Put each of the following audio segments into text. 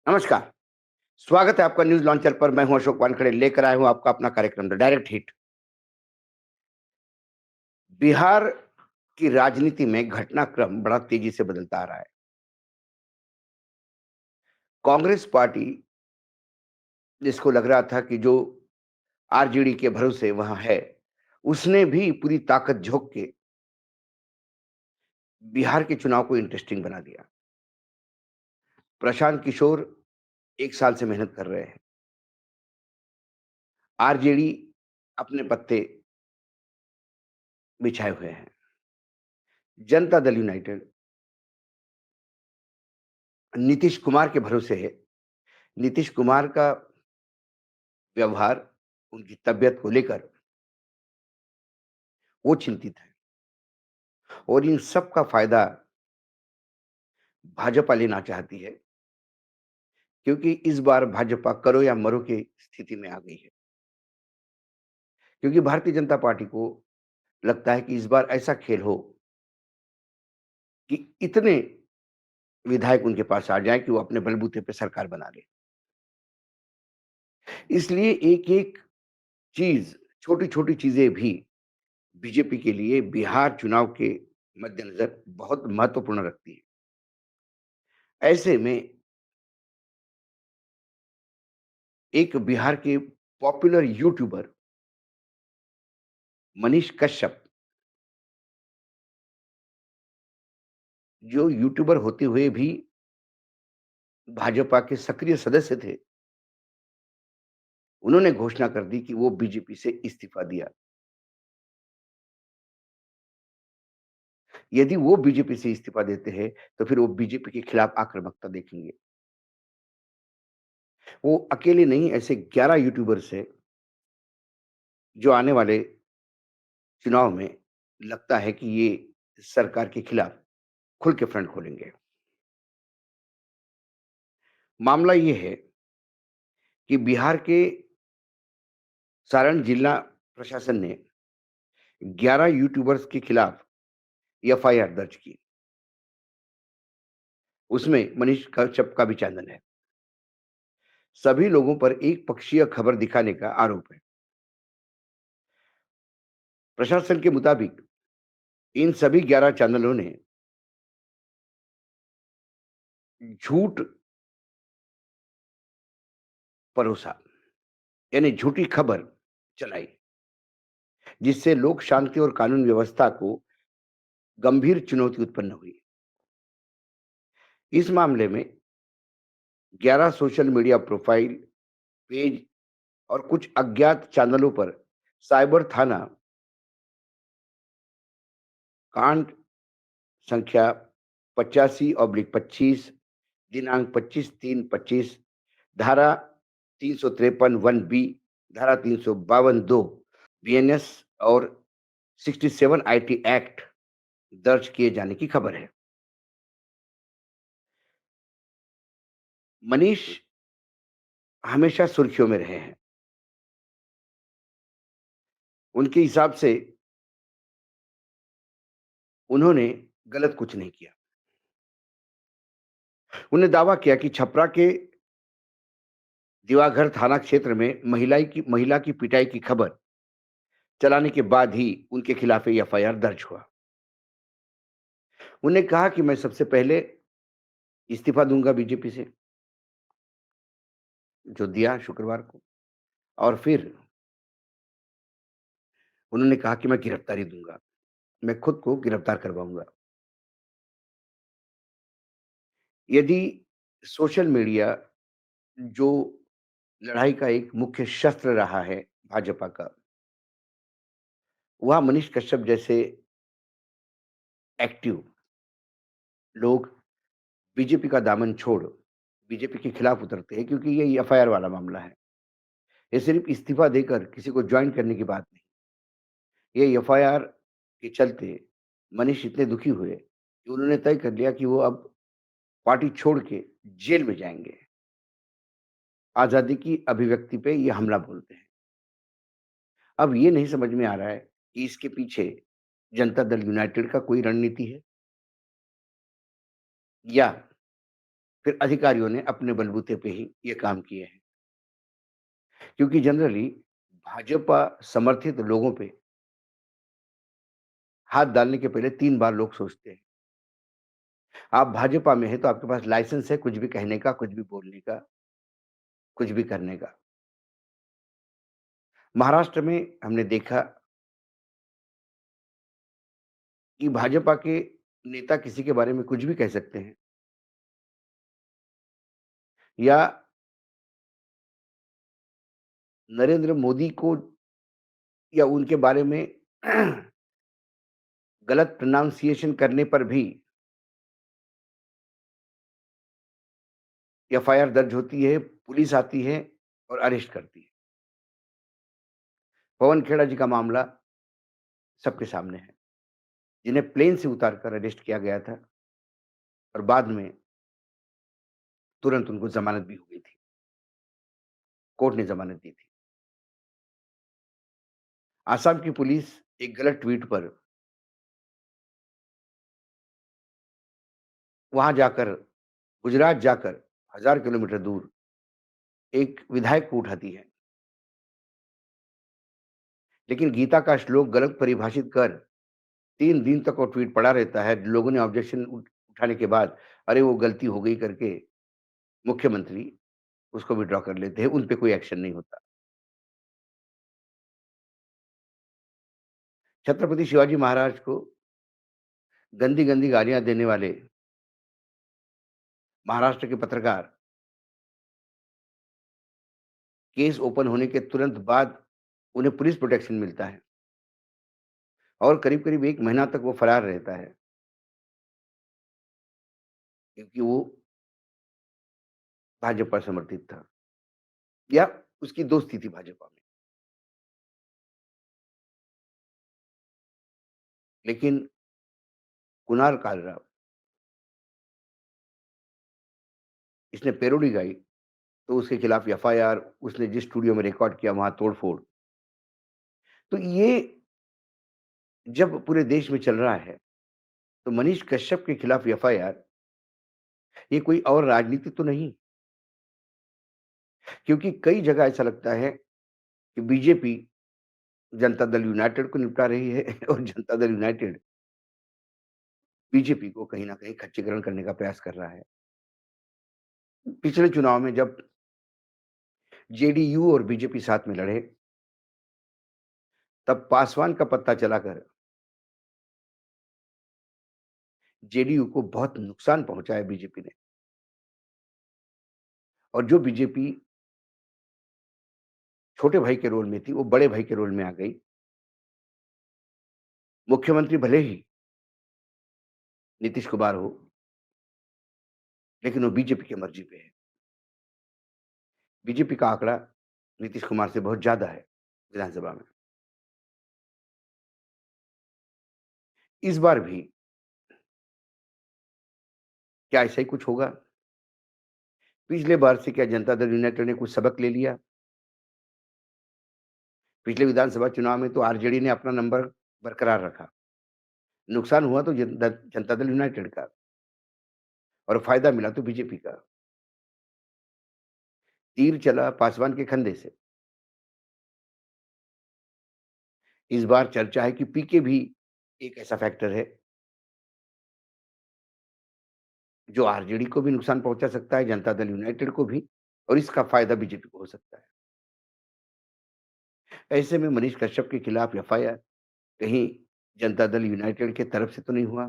नमस्कार, स्वागत है आपका न्यूज़ लॉन्चर पर। मैं हूं अशोक वानखेड़े, लेकर आया हूं आपका अपना कार्यक्रम द डायरेक्ट हिट। बिहार की राजनीति में घटनाक्रम बड़ा तेजी से बदलता आ रहा है। कांग्रेस पार्टी, जिसको लग रहा था कि जो आरजेडी के भरोसे वहां है, उसने भी पूरी ताकत झोंक के बिहार के चुनाव को इंटरेस्टिंग बना दिया। प्रशांत किशोर 1 साल से मेहनत कर रहे हैं। आरजेडी अपने पत्ते बिछाए हुए हैं। जनता दल यूनाइटेड नीतीश कुमार के भरोसे है। नीतीश कुमार का व्यवहार, उनकी तबियत को लेकर वो चिंतित है और इन सब का फायदा भाजपा लेना चाहती है, क्योंकि इस बार भाजपा करो या मरो की स्थिति में आ गई है। क्योंकि भारतीय जनता पार्टी को लगता है कि इस बार ऐसा खेल हो कि इतने विधायक उनके पास आ जाएं कि वो अपने बलबूते पे सरकार बना ले। इसलिए एक-एक चीज, छोटी-छोटी चीजें भी बीजेपी के लिए बिहार चुनाव के मद्देनजर बहुत महत्वपूर्ण रखती है। ऐसे में एक बिहार के पॉपुलर यूट्यूबर मनीष कश्यप, जो यूट्यूबर होते हुए भी भाजपा के सक्रिय सदस्य थे, उन्होंने घोषणा कर दी कि वो बीजेपी से इस्तीफा दिया। यदि वो बीजेपी से इस्तीफा देते हैं, तो फिर वो बीजेपी के खिलाफ आक्रामकता देखेंगे। वो अकेले नहीं, ऐसे 11 यूट्यूबर्स हैं, जो आने वाले चुनाव में लगता है कि ये सरकार के खिलाफ खुल के फ्रंट खोलेंगे। मामला ये है कि बिहार के सारण जिला प्रशासन ने 11 यूट्यूबर्स के खिलाफ एफआईआर दर्ज की। उसमें मनीष कश्यप का भी चांदन है। सभी लोगों पर एक पक्षीय खबर दिखाने का आरोप है। प्रशासन के मुताबिक इन सभी 11 चैनलों ने झूठ परोसा, यानी झूठी खबर चलाई, जिससे लोक शांति और कानून व्यवस्था को गंभीर चुनौती उत्पन्न हुई। इस मामले में 11 सोशल मीडिया प्रोफाइल, पेज और कुछ अज्ञात चैनलों पर साइबर थाना कांड संख्या 85/25 दिनांक 25/3/25, धारा 353 1 बी, धारा 352 2 बीएनएस और 67 आईटी एक्ट दर्ज किए जाने की खबर है। मनीष हमेशा सुर्खियों में रहे हैं। उनके हिसाब से उन्होंने गलत कुछ नहीं किया। उन्हें दावा किया कि छपरा के दिवाघर थाना क्षेत्र में महिला की पिटाई की खबर चलाने के बाद ही उनके खिलाफ एफआईआर दर्ज हुआ। उन्हें कहा कि मैं सबसे पहले इस्तीफा दूंगा बीजेपी से, जो दिया शुक्रवार को, और फिर उन्होंने कहा कि मैं गिरफ्तारी दूंगा, मैं खुद को गिरफ्तार करवाऊंगा। यदि सोशल मीडिया, जो लड़ाई का एक मुख्य शस्त्र रहा है भाजपा का, वह मनीष कश्यप जैसे एक्टिव लोग बीजेपी का दामन छोड़ बीजेपी के खिलाफ उतरते हैं, क्योंकि ये एफआईआर वाला मामला है। ये सिर्फ इस्तीफा देकर किसी को ज्वाइन करने की बात नहीं। ये एफआईआर के चलते मनीष इतने दुखी हुए कि उन्होंने तय कर लिया कि वो अब पार्टी छोड़ के जेल में जाएंगे। आजादी की अभिव्यक्ति पे ये हमला बोलते हैं। अब ये नहीं समझ में आ रहा है कि इसके पीछे जनता दल यूनाइटेड का कोई रणनीति है, या फिर अधिकारियों ने अपने बलबूते पे ही ये काम किए हैं। क्योंकि जनरली भाजपा समर्थित लोगों पे हाथ डालने के पहले 3 बार लोग सोचते हैं। आप भाजपा में हैं तो आपके पास लाइसेंस है कुछ भी कहने का, कुछ भी बोलने का, कुछ भी करने का। महाराष्ट्र में हमने देखा कि भाजपा के नेता किसी के बारे में कुछ भी कह सकते हैं या नरेंद्र मोदी को या उनके बारे में गलत प्रोनाउंसिएशन करने पर भी एफआईआर दर्ज होती है, पुलिस आती है और अरेस्ट करती है। पवन खेड़ा जी का मामला सबके सामने है, जिन्हें प्लेन से उतार कर अरेस्ट किया गया था और बाद में तुरंत उनको ज़मानत भी हो गई थी। कोर्ट ने ज़मानत दी थी। आसाम की पुलिस एक गलत ट्वीट पर वहाँ जाकर गुजरात जाकर 1000 किलोमीटर दूर एक विधायक को उठाती है। लेकिन गीता का श्लोक गलत परिभाषित कर 3 दिन तक वो ट्वीट पड़ा रहता है। लोगों ने ऑब्जेक्शन उठाने के बाद, अरे वो गलती हो गई करके मुख्यमंत्री उसको विथड्रॉ कर लेते हैं, उन पे कोई एक्शन नहीं होता। छत्रपति शिवाजी महाराज को गंदी-गंदी गालियाँ देने वाले महाराष्ट्र के पत्रकार केस ओपन होने के तुरंत बाद उन्हें पुलिस प्रोटेक्शन मिलता है और करीब-करीब 1 महीना तक वो फरार रहता है, क्योंकि वो भाजपा समर्थित था या उसकी दोस्ती थी भाजपा में। लेकिन कुणाल कालरा इसने पैरोडी गाई, तो उसके खिलाफ एफआईआर, उसने जिस स्टूडियो में रिकॉर्ड किया वहाँ तोड़-फोड़। तो ये जब पूरे देश में चल रहा है, तो मनीष कश्यप के खिलाफ एफआईआर ये कोई और राजनीति तो नहीं, क्योंकि कई जगह ऐसा लगता है कि बीजेपी जनता दल यूनाइटेड को निपटा रही है और जनता दल यूनाइटेड बीजेपी को कहीं न कहीं खच्चीकरण करने का प्रयास कर रहा है। पिछले चुनाव में जब जेडीयू और बीजेपी साथ में लड़े, तब पासवान का पत्ता चलाकर जेडीयू को बहुत नुकसान पहुँचाया बीजेपी ने और जो बीजेपी छोटे भाई के रोल में थी, वो बड़े भाई के रोल में आ गई। मुख्यमंत्री भले ही नीतीश कुमार हो, लेकिन वो बीजेपी की मर्ज़ी पे है। बीजेपी का आंकड़ा नीतीश कुमार से बहुत ज़्यादा है विधानसभा में। इस बार भी क्या ऐसा ही कुछ होगा? पिछले बार से क्या जनता दल यूनाइटेड ने कुछ सबक ले लिया? पिछले विधानसभा चुनाव में तो आरजेडी ने अपना नंबर बरकरार रखा। नुकसान हुआ तो जनता दल यूनाइटेड का और फ़ायदा मिला तो बीजेपी का। तीर चला पासवान के खंधे से। इस बार चर्चा है कि पीके भी एक ऐसा फैक्टर है, जो आरजेडी को भी नुकसान पहुँचा सकता है, जनता दल यूनाइटेड को भी और इसका फ़ायदा बीजेपी को हो सकता है। ऐसे में मनीष कश्यप के खिलाफ एफआईआर कहीं जनता दल यूनाइटेड के तरफ से तो नहीं हुआ?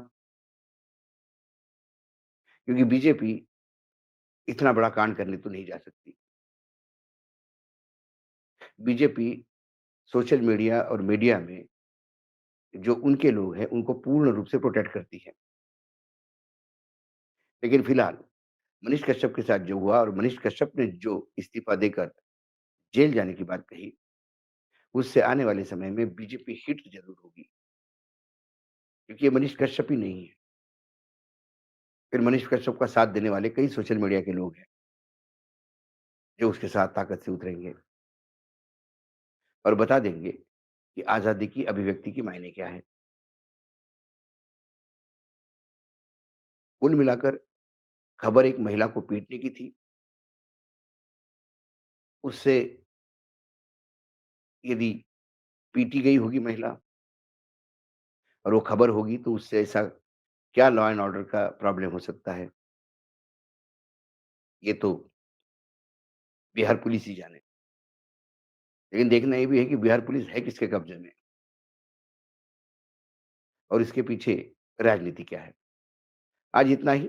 क्योंकि बीजेपी इतना बड़ा कांड करने तो नहीं जा सकती। बीजेपी सोशल मीडिया और मीडिया में जो उनके लोग हैं, उनको पूर्ण रूप से प्रोटेक्ट करती है। लेकिन फिलहाल मनीष कश्यप के साथ जो हुआ और मनीष कश्यप ने जो इस्तीफ़ा देकर जेल जाने की बात कही, उससे आने वाले समय में बीजेपी हिट ज़रूर होगी, क्योंकि ये मनीष कश्यप ही नहीं है। फिर मनीष कश्यप का साथ देने वाले कई सोशल मीडिया के लोग हैं, जो उसके साथ ताकत से उतरेंगे और बता देंगे कि आज़ादी की अभिव्यक्ति के मायने क्या है। कुल मिलाकर खबर एक महिला को पीटने की थी, उससे यदि पीटी गई होगी महिला और वो खबर होगी तो उससे ऐसा क्या लॉ एंड ऑर्डर का प्रॉब्लम हो सकता है, ये तो बिहार पुलिस ही जाने। लेकिन देखना ये भी है कि बिहार पुलिस है किसके कब्ज़े में और इसके पीछे राजनीति क्या है। आज इतना ही,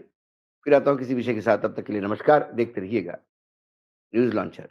फिर आता हूँ किसी विषय के साथ, तब तक के लिए नमस्कार, देखते रहिएगा न्यूज़ लॉन्चर।